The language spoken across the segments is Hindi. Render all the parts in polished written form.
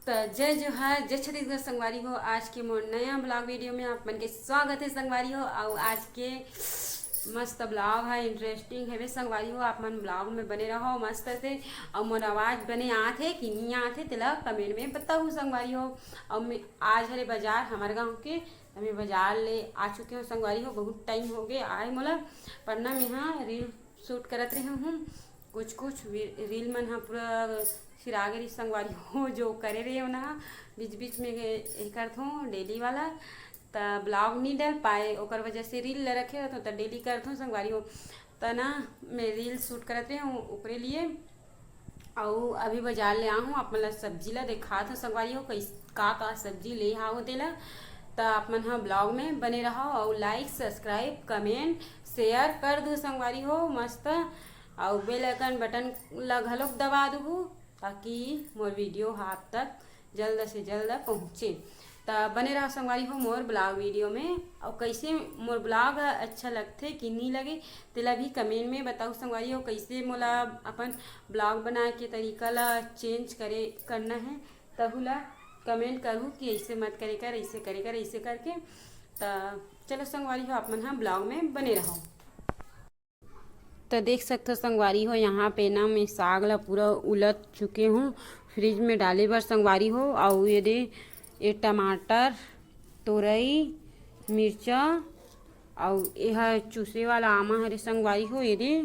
तो जय जोहार जय छत्तीसगढ़ संगवारी हो। आज के मोर नया ब्लॉग वीडियो में आप मन के स्वागत है संगवारी हो। और आज के मस्त ब्लॉग है, इंटरेस्टिंग है संगवारी हो। आप मन ब्लॉग में बने रहो मस्त से। और मोर आवाज़ बने आथे कि नहीं आथे तेला कमेंट में बताओ संगवारी हो। और मैं आज हरे बाजार हमारे गाँव के मैं बाजार ले आ चुके हो संगवारी हो। बहुत टाइम हो गए आए मोला, पर ना मैं हाँ रील शूट करत रही हूँ। कुछ रील मन हाँ पूरा फिरागे संगवारी हो जो करे रहे हो ना बीच बीच में करत हूँ डेली वाला। तो ब्लॉग नहीं डाल पाए ओकर वजह से रील ले रखे हो तो डेली करत हूँ संगवारी हो। तो ना मैं रील शूट करत रही हूँ ऊपरे लिए। और अभी बाजार ले आऊँ आप मतलब सब्जी ला देखा था संगवारी हो कैस का सब्जी ले आओ तेला। तो आप मन हाँ ब्लॉग में बने रहो और लाइक सब्सक्राइब कमेंट शेयर कर दो संगवारी हो मस्त। और बेल आइकन बटन ला घलोक दबा दू ताकि मोर वीडियो आप तक जल्द से जल्द पहुँचे। तो बने रहो संगवारी हो मोर ब्लॉग वीडियो में। और कैसे मोर ब्लॉग अच्छा लगते कि नहीं लगे तेला भी कमेंट में बताओ संगवारी हो। कैसे मोला अपन ब्लॉग बनाए के तरीका ला चेंज करना है तहु ला कमेंट करूँ कि ऐसे मत करे कर ऐसे करे कर ऐसे करके। तो चलो संगवारी हो आप मन हाँ ब्लॉग में बने रहो। तो देख सकते हो संगवारी हो यहाँ पे ना मैं साग ला पूरा उलट चुके हूँ फ्रिज में डाले बर संगवारी हो। और ये टमाटर तोरई मिर्चा और यह चूसे वाला आमा हरे संगवारी हो। ये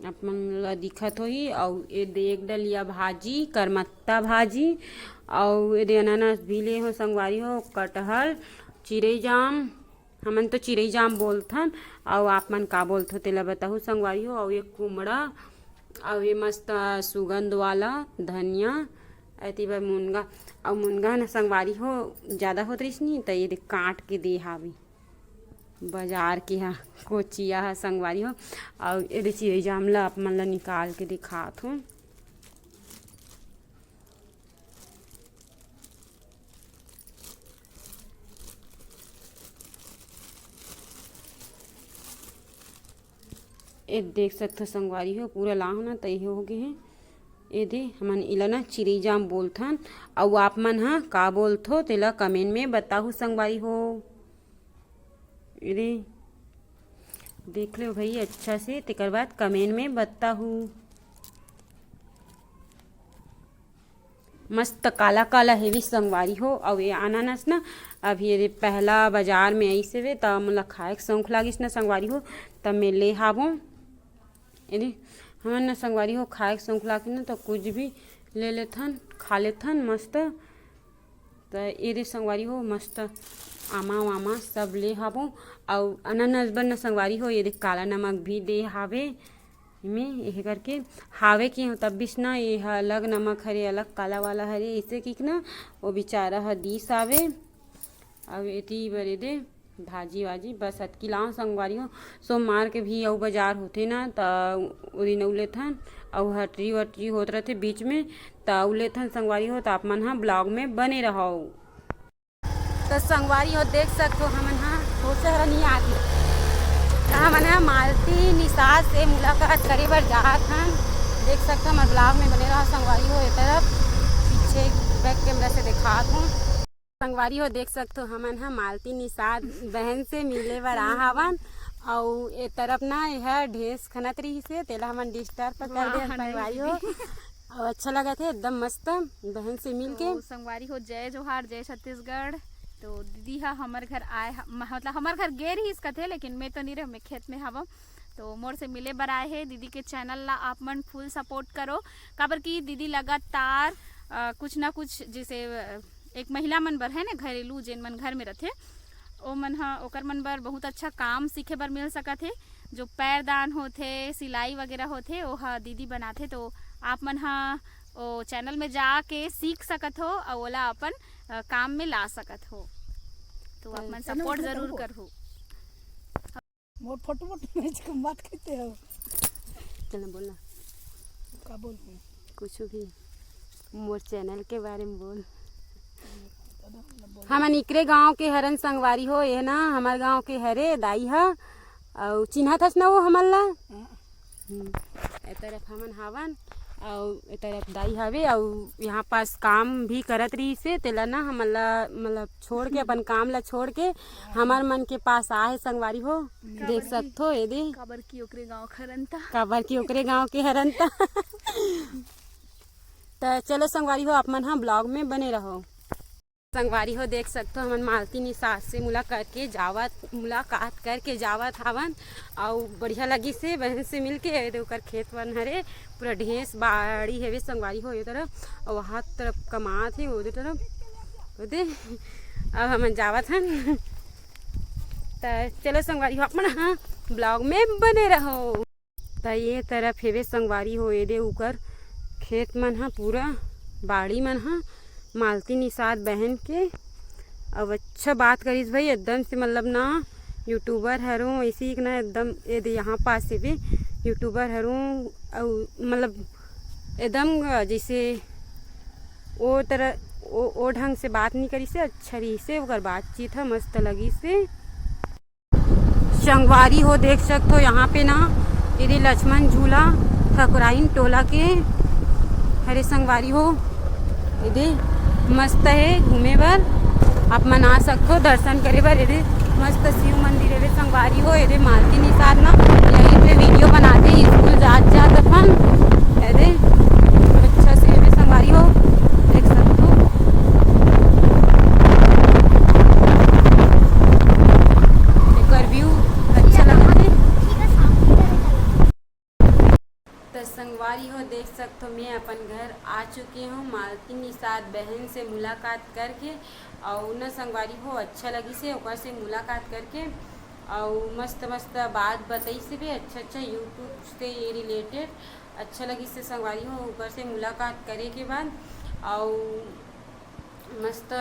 अपन ला दिखत हो ही। और ये एक डलिया भाजी करमत्ता भाजी और ये अनानास भी ले हो संगवारी हो। कटहल चिरई जाम हमन तो चिरई जाम बोलथन और आप मन का बोलथो तेला बताहू संगवारी हो। और ये कुमड़ा और ये मस्त सुगंध वाला धनिया ऐती बार मुनगा। और मुनगा न संगवारी हो ज़्यादा होत रहीस नहीं तो ये काट के दे हावी बाजार के हा कोचिया हा संगवारी हो। और ये चिरई जाम ला आप मन ला निकाल के दिखात हूँ। ये देख सकते संगवारी हो पूरा लाह ना तय हो गए हैं। ये दे हमन इला ना चिरई जाम बोलथन। और आप मन हाँ का बोलथो तेला कमेंट में बताहू संगवारी हो। ये देख लो भाई अच्छा से तेकर बाद कमेंट में बताहू। मस्त काला काला हेवी संगवारी हो। और ये अनानास ना अभी ये पहला बाजार में ऐसे वे तब मोला खाए के शौक लागिस ना संगवारी हो तब मैं ले हावो। यदि हमन ना संगवारी हो खाए के शौक लागे ना तो कुछ भी ले लेथन खा लेथन मस्त। तो ये संगवारी हो मस्त आमा वामा सब ले हावो। और अनानास बन ना संगवारी हो ये काला नमक भी दे हावे में ये करके हावे की हो तब बीच ना ये अलग नमक हरे अलग काला वाला हरे ऐसे की ना वो बेचारा हदीस आवे। अब एती बरे दे भाजी वाजी बस अतकी लाओ संगवारी हो। सोमवार के भी अउ बाजार होते ना तो उरी नौले थन और हटरी वटरी होत रहते बीच में तो उले थन संगवारी हो। तो आप मन हाँ ब्लॉग में बने रहो। तो संगवारी हो देख सकते हो हमन हाँ हो शहर नहीं आती हमन हाँ मालती निषाद से मुलाकात करे बर जात हन। देख सकते हमारे ब्लॉग में बने रहा संगवारी हो। ये तरफ पीछे बैक कैमरा से दिखात हूँ संगवारी हो। देख सकते हो हमन हाँ मालती निषाद बहन से मिले बर आ हवन। और ये तरफ ना यह ढेस खनत रही से तेला हमन डिस्टर्ब कर दे संगवारी हो। और अच्छा लगा थे एकदम मस्त बहन से मिल के। तो संगवारी हो जय जोहार जय छत्तीसगढ़। तो दीदी हा हमार घर आए मतलब हमार घर गे रही इसका थे लेकिन मैं तो नहीं रह मैं खेत में हवा। तो मोर से मिले बर आए है दीदी के चैनल ला आप मन फुल सपोर्ट करो काबर की दीदी लगातार कुछ ना कुछ जैसे एक महिला मन बर है ना घरेलू जेन मन घर में रहते ओ मन हा ओकर मन बर बहुत अच्छा काम सीखे बर मिल सकत है। जो पैरदान होते सिलाई वगैरह होते वो हा दीदी बनाते। तो आप मन हा ओ चैनल में जाके सीख सकत हो और ओला अपन काम में ला सकत हो। तो आप मन सपोर्ट जरूर करहु। मोर फोटो मैच कम बात करते हो चलो बोलना का बोल कुछ भी मोर चैनल के बारे में बोल। हमन इकरे गांव के हरन संगवारी हो। ये ना हमार गांव के हरे दाई हा और चिन्हा थस ना वो हमन ला ए तरफ हमन हावन और ए तरफ दाई हवे और यहाँ पास काम भी करत रही से तेला ना हमला मतलब छोड़ के अपन काम ला छोड़ के हमार मन के पास आए संगवारी हो देख सकथो ये दे काबर की ओकरे गांव खरनता काबर की ओकरे गांव के हरनता तो चलो संगवारी हो आप मन हाँ ब्लॉग में बने रहो। संगवारी हो देख सकते हो हमन मालती निसास से मुलाकात करके जावत हवन और बढ़िया लगी से बहन से मिल के ओकर खेत वन हरे पूरा ढेस बाड़ी हेवे संगवारी हो ये तरफ और वहाँ तरफ कमात है वो तरफ दे अब हमन जावत हन तो चलो संगवारी हो अपन हाँ ब्लॉग में बने रहो। तो ये तरफ हेवे संगवारी हो ये दे उकर खेत मन हाँ पूरा बाड़ी मन हाँ मालती निषाद बहन के अब अच्छा बात करीस भाई एकदम से मतलब ना यूट्यूबर हरूँ ऐसे ही ना एकदम यहाँ पास से भी यूट्यूबर हरूँ और मतलब एकदम जैसे वो तरह वो ढंग से बात नहीं करी से अच्छा रही से ओकर बातचीत है मस्त लगी से। संगवारी हो देख सकते हो यहाँ पे ना यदि लक्ष्मण झूला ठकुराइन टोला के हरे संगवारी हो यदि मस्त है घूमे बर आप मन आ सकते हो दर्शन करे बर ये मस्त शिव मंदिर है संगवारी हो ये मालती निषाद ना यहीं पे वीडियो बनाते हैं स्कूल जात अपन ये अच्छा से ये संगवारी हो देख सकते हो। एक व्यू अच्छा लगा है तो संगवारी हो देख सकते हो मैं अपन घर आ चुकी हूँ मालती निषाद बहन से मुलाकात करके और न संगवारी हो अच्छा लगी से ओकर से मुलाकात करके और मस्त मस्त बात बताई से भी अच्छा यूट्यूब से ये रिलेटेड अच्छा लगी से संगवारी हो ओकर से मुलाकात करे के बाद और मस्त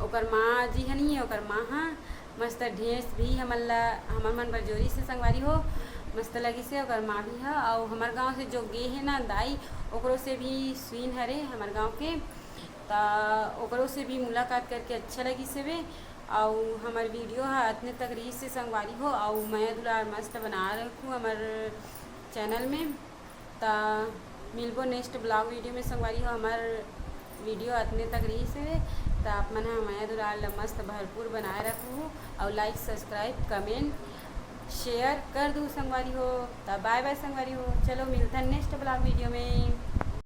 ओकर माँ जी हनी ओकर माँ हाँ मस्त ढेस भी हमर मन बरजोरी से संगवारी हो मस्त लगी से ओकर माँ भी है और हमार गांव से जो गे है ना दाई ओकरो से भी सुइन हरे हमार गांव के तो ओकरो से भी मुलाकात करके अच्छा लगी से वे और हमार वीडियो है इतने तक रही से संगवारी हो और मैं दुलार मस्त बना रखूँ हमार चैनल में तो मिलबो नेक्स्ट ब्लॉग वीडियो में संगवारी हो हमार वीडियो इतने तक रही से तो आप मन मैं दुलार मस्त भरपूर बनाए रखूँ और लाइक सब्सक्राइब कमेंट शेयर कर दूँ संगवारी हो। तो बाय बाय संगवारी हो चलो मिलता है नेक्स्ट ब्लॉग वीडियो में।